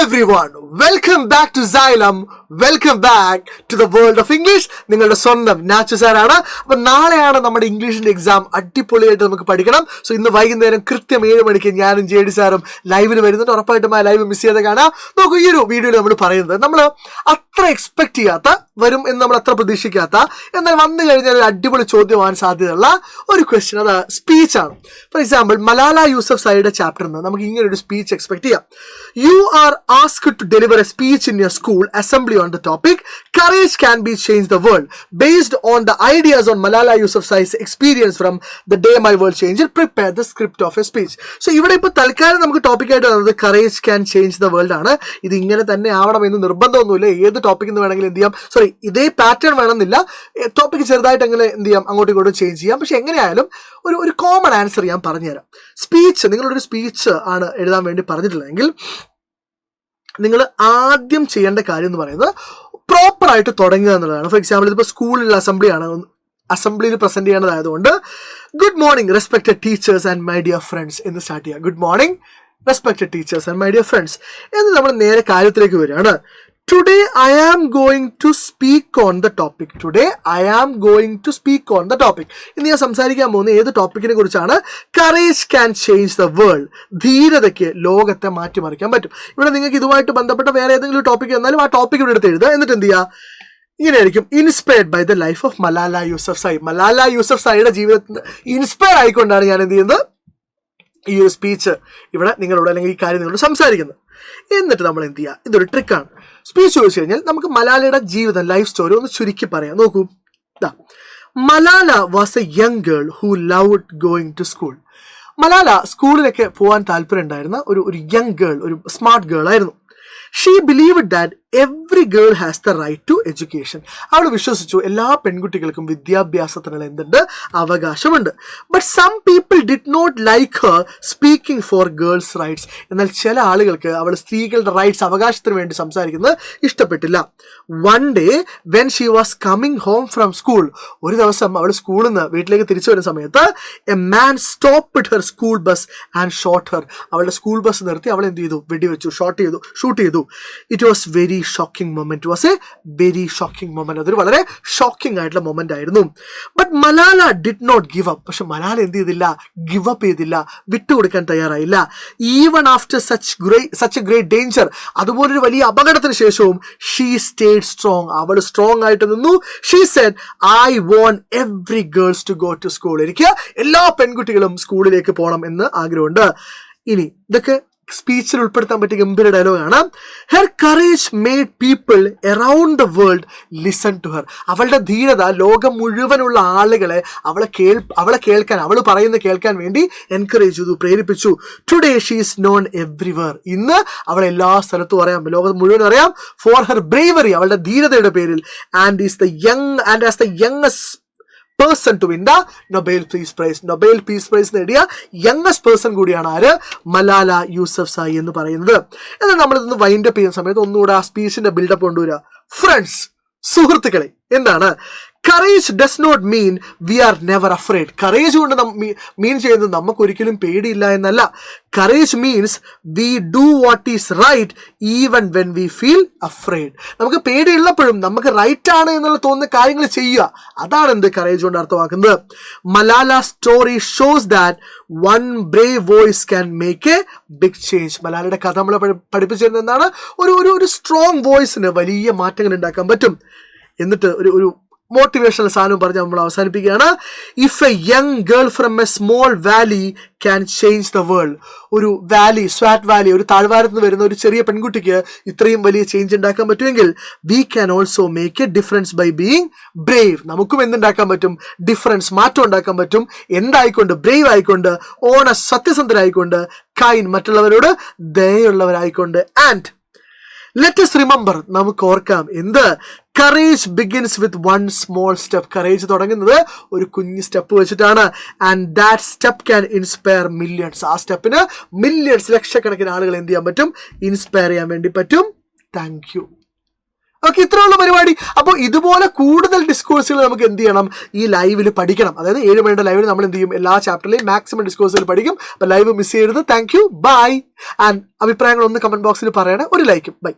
everyone, welcome back to Xylem, welcome back to the world of English. നിങ്ങളുടെ സ്വന്തം നാച്ചു സാറാണ്. അപ്പോൾ നാളെയാണ് നമ്മുടെ ഇംഗ്ലീഷിൻ്റെ എക്സാം. അടിപൊളിയായിട്ട് നമുക്ക് പഠിക്കണം. സോ ഇന്ന് വൈകുന്നേരം കൃത്യം 7 മണിക്ക് ഞാനും JD സാറും ലൈവിൽ വരുന്നുണ്ട്. ഉറപ്പായിട്ടും ആ ലൈവ് മിസ് ചെയ്ത് കാണാം. നോക്കൂ, ഈ ഒരു വീഡിയോയിൽ നമ്മൾ പറയുന്നത് നമ്മൾ അത്ര എക്സ്പെക്ട് ചെയ്യാത്ത, വരും എന്ന് നമ്മൾ അത്ര പ്രതീക്ഷിക്കാത്ത, എന്നാൽ വന്നു കഴിഞ്ഞാൽ ഒരു അടിപൊളി ചോദ്യമാകാൻ സാധ്യതയുള്ള ഒരു ക്വസ്റ്റ്യൻ, അത് സ്പീച്ചാണ്. ഫോർ എക്സാമ്പിൾ, മലാല യൂസഫ്സായിയുടെ ചാപ്റ്ററിൽ നിന്ന് നമുക്ക് ഇങ്ങനെ ഒരു സ്പീച്ച് എക്സ്പെക്ട് ചെയ്യാം. You are asked to deliver a speech in your school assembly on the topic "Courage can be change the world" based on the ideas on Malala Yousafzai's experience from the day my world changed. Prepare the script of a speech. So ഇവിടെ ഇപ്പോൾ തൽക്കാലം നമുക്ക് ടോപ്പിക്കായിട്ട് വന്നത് "Courage can change the world" ആണ്. ഇത് ഇങ്ങനെ തന്നെ ആവണമെന്ന് നിർബന്ധമൊന്നുമില്ല. ഏത് ടോപ്പിക് എന്ന് വേണമെങ്കിലും എന്ത് ചെയ്യാം, ഇതേ പാറ്റേൺ വേണമെന്നില്ല. ടോപ്പിക് ചെറുതായിട്ട് അങ്ങനെ എന്ത് ചെയ്യാം, അങ്ങോട്ടും ഇങ്ങോട്ടും ചേഞ്ച് ചെയ്യാം. പക്ഷെ എങ്ങനെയായാലും ഒരു കോമൺ ആൻസർ ഞാൻ പറഞ്ഞുതരാം. സ്പീച്ച്, നിങ്ങളൊരു സ്പീച്ച് ആണ് എഴുതാൻ വേണ്ടി പറഞ്ഞിട്ടുള്ളതെങ്കിൽ നിങ്ങൾ ആദ്യം ചെയ്യേണ്ട കാര്യം എന്ന് പറയുന്നത് പ്രോപ്പറായിട്ട് തുടങ്ങുക എന്നുള്ളതാണ്. ഫോർ എക്സാമ്പിൾ, ഇതിപ്പോൾ സ്കൂളിലുള്ള അസംബ്ലിയാണ്, അസംബ്ലിയിൽ പ്രസന്റ് ചെയ്യേണ്ടതായതുകൊണ്ട് good morning respected teachers and my dear friends എന്ന് സ്റ്റാർട്ട് ചെയ്യുക. Good morning respected teachers and my dear friends എന്ന് നമ്മൾ നേരെ കാര്യത്തിലേക്ക് വരികയാണ്. Today I am going to speak on the topic. Today I am going to speak on the topic. ഇന്ന് ഞാൻ സംസാരിക്കാൻ പോകുന്ന ഏത് ടോപ്പിക്കിനെ കുറിച്ചാണ്? Courage can change the world. ധീരതയ്ക്ക് ലോകത്തെ മാറ്റിമറിക്കാൻ പറ്റും. ഇവിടെ നിങ്ങൾക്ക് ഇതുമായിട്ട് ബന്ധപ്പെട്ട വേറെ ഏതെങ്കിലും ടോപ്പിക് എന്നാലും ആ ടോപ്പിക് ഇവിടെ എടുത്ത് എഴുതുക. എന്നിട്ട് എന്ത് ചെയ്യുക, ഇങ്ങനെയായിരിക്കും: inspired by the life of Malala Yousafzai. Malala യൂസഫ്സായിയുടെ ജീവിതത്തിൽ ഇൻസ്പയർ ആയിക്കൊണ്ടാണ് ഞാൻ എന്ത് ചെയ്യുന്നത്, ഈ ഒരു സ്പീച്ച് ഇവിടെ നിങ്ങളോട് അല്ലെങ്കിൽ ഈ കാര്യം നിങ്ങളോട് സംസാരിക്കുന്നത്. എന്നിട്ട് നമ്മൾ എന്ത് ചെയ്യുക, ഇതൊരു ട്രിക്കാണ്. സ്പീച്ച് ചോദിച്ചു കഴിഞ്ഞാൽ നമുക്ക് മലാലയുടെ ജീവിതം, ലൈഫ് സ്റ്റോറി ഒന്ന് ചുരുക്കി പറയാം. നോക്കൂ, Malala was a young girl who loved going to school. Malala സ്കൂളിലൊക്കെ പോകാൻ താല്പര്യം ഉണ്ടായിരുന്ന ഒരു യങ് ഗേൾ, ഒരു സ്മാർട്ട് ഗേൾ ആയിരുന്നു. She believed that every girl has the right to education. അവൾ വിശ്വസിച്ചു എല്ലാ പെൺകുട്ടികൾക്കും വിദ്യാഭ്യാസത്തിനുള്ള എന്തുണ്ട്, അവകാശമുണ്ട്. But some people did not like her speaking for girls rights. എന്നാൽ ചില ആളുകൾക്ക് അവൾ സ്ത്രീകളുടെ റൈറ്റ്സ്, അവകാശത്തിന് വേണ്ടി സംസാരിക്കുന്നത് ഇഷ്ടപ്പെട്ടില്ല. One day when she was coming home from school, ഒരു ദിവസം അവൾ സ്കൂളിൽ നിന്ന് വീട്ടിലേക്ക് തിരിച്ചു വരുന്ന സമയത്ത് a man stopped her school bus and shot Har. അവളുടെ സ്കൂൾ ബസ് നിർത്തി അവൾ എന്ത് ചെയ്തു, വെടിവെച്ചു, ഷൂട്ട് ചെയ്തു. It was very shocking moment. It was a very shocking moment. അതൊരു വളരെ ഷോക്കിംഗ് ആയിട്ടുള്ള മൊമെന്റ് ആയിരുന്നു. But Malala did not give up. പക്ഷെ മലാല എന്ത് ചെയ്തില്ല, ഗിവ് അപ്പ് ചെയ്തില്ല, വിട്ടുകൊടുക്കാൻ തയ്യാറായില്ല. Even after such a great danger, അതുപോലൊരു വലിയ അപകടത്തിന് ശേഷവും ഷീ സ്റ്റേഡ് സ്ട്രോങ്. അവൾ സ്ട്രോങ് ആയിട്ട് നിന്നു. She said, I want every girls to go to school. എനിക്ക് എല്ലാ പെൺകുട്ടികളും സ്കൂളിലേക്ക് പോകണം എന്ന് ആഗ്രഹമുണ്ട്. ഇനി ഇതൊക്കെ സ്പീച്ചിൽ ഉൾപ്പെടുത്താൻ പറ്റിയ ഗംഭീര ഡയലോഗാണ്. Her courage made people around the world listen to her. അവളുടെ ധീരത ലോകം മുഴുവനുള്ള ആളുകളെ അവളെ കേൾക്കാൻ, അവൾ പറയുന്നത് കേൾക്കാൻ വേണ്ടി എൻകറേജ് ചെയ്തു, പ്രേരിപ്പിച്ചു. Today she is known everywhere. ഇന്ന് അവൾ എല്ലാ സ്ഥലത്തും അറിയാം, ലോകം മുഴുവൻ അറിയാം. ഫോർ ഹെർ ബ്രേവറി, അവളുടെ ധീരതയുടെ പേരിൽ. And as the youngest person to win the Nobel peace prize. Nobel peace prize നേടിയ യങ്ങസ്റ്റ് പേഴ്സൺ കൂടിയാണ് ആര്, മലാല യൂസഫ്സായി എന്ന് പറയുന്നത്. എന്നാൽ നമ്മളിതൊന്ന് വൈൻഡ് അപ്പ് ചെയ്യുന്ന സമയത്ത് ഒന്നുകൂടെ ആ സ്പീച്ചിന്റെ ബിൽഡപ്പ് കൊണ്ടുവരിക. ഫ്രണ്ട്സ്, സുഹൃത്തുക്കളെ, എന്താണ് courage? Does not mean we are never afraid. Courage കൊണ്ട് മീൻ ചെയ്യുന്നത് നമുക്ക് ഒരിക്കലും പേടിയില്ല എന്നല്ല. Courage means we do what is right even when we feel afraid. നമുക്ക് പേടിയുള്ളപ്പോഴും നമുക്ക് റൈറ്റ് ആണ് എന്നുള്ള തോന്നുന്ന കാര്യങ്ങൾ ചെയ്യുക, അതാണ് എന്ത് കറേജ് കൊണ്ട് അർത്ഥമാക്കുന്നത്. Malala story shows that one brave voice can make a big change. മലാലയുടെ കഥ നമ്മളെ പഠിപ്പിച്ചിരുന്നത് എന്താണ്, ഒരു സ്ട്രോങ് വോയിസിന് വലിയ മാറ്റങ്ങൾ ഉണ്ടാക്കാൻ പറ്റും. എന്നിട്ട് ഒരു മോട്ടിവേഷണൽ സാധനം പറഞ്ഞ് നമ്മൾ അവസാനിപ്പിക്കുകയാണ്. If A young girl from A small Valley can change the world. ഒരു വാലി, സ്വാറ്റ് വാലി, ഒരു താഴ്വാരത്ത് നിന്ന് വരുന്ന ഒരു ചെറിയ പെൺകുട്ടിക്ക് ഇത്രയും വലിയ ചേഞ്ച് ഉണ്ടാക്കാൻ പറ്റുമെങ്കിൽ we can also make a difference by being brave. നമുക്കും എന്തുണ്ടാക്കാൻ പറ്റും, ഡിഫറൻസ്, മാറ്റം ഉണ്ടാക്കാൻ പറ്റും. എന്തായിക്കൊണ്ട്, ബ്രേവ് ആയിക്കൊണ്ട്, സത്യസന്ധരായിക്കൊണ്ട്, കൈൻഡ്, മറ്റുള്ളവരോട് ദയുള്ളവരായിക്കൊണ്ട്. ആൻഡ് ലെറ്റ് us റിമെമ്പർ, നമുക്ക് ഓർക്കാം, എന്ത്, courage begins with one small step. Courage തുടങ്ങുന്നത് ഒരു കുഞ്ഞു സ്റ്റെപ്പ് വെച്ചിട്ടാണ്. And that step can inspire millions. ആ സ്റ്റെപ്പിന് മില്യൺസ്, ലക്ഷക്കണക്കിന് ആളുകൾ എന്ത് ചെയ്യാൻ പറ്റും, ഇൻസ്പയർ ചെയ്യാൻ വേണ്ടി പറ്റും. Thank you. ഓക്കെ, ഇത്രയുള്ള പരിപാടി. അപ്പോൾ ഇതുപോലെ കൂടുതൽ ഡിസ്കോഴ്സുകൾ നമുക്ക് എന്ത് ചെയ്യണം, ഈ ലൈവിൽ പഠിക്കണം. അതായത് 7 മണിയുടെ ലൈവിൽ നമ്മൾ എന്ത് ചെയ്യും, എല്ലാ ചാപ്റ്ററിലെയും മാക്സിമം ഡിസ്കോഴ്സുകൾ പഠിക്കും. അപ്പോൾ ലൈവ് മിസ് ചെയ്യരുത്. Thank you, bye. ആൻഡ് അഭിപ്രായങ്ങൾ ഒന്ന് കമന്റ് ബോക്സിൽ പറയണേ, ഒരു ലൈക്കും. ബൈ.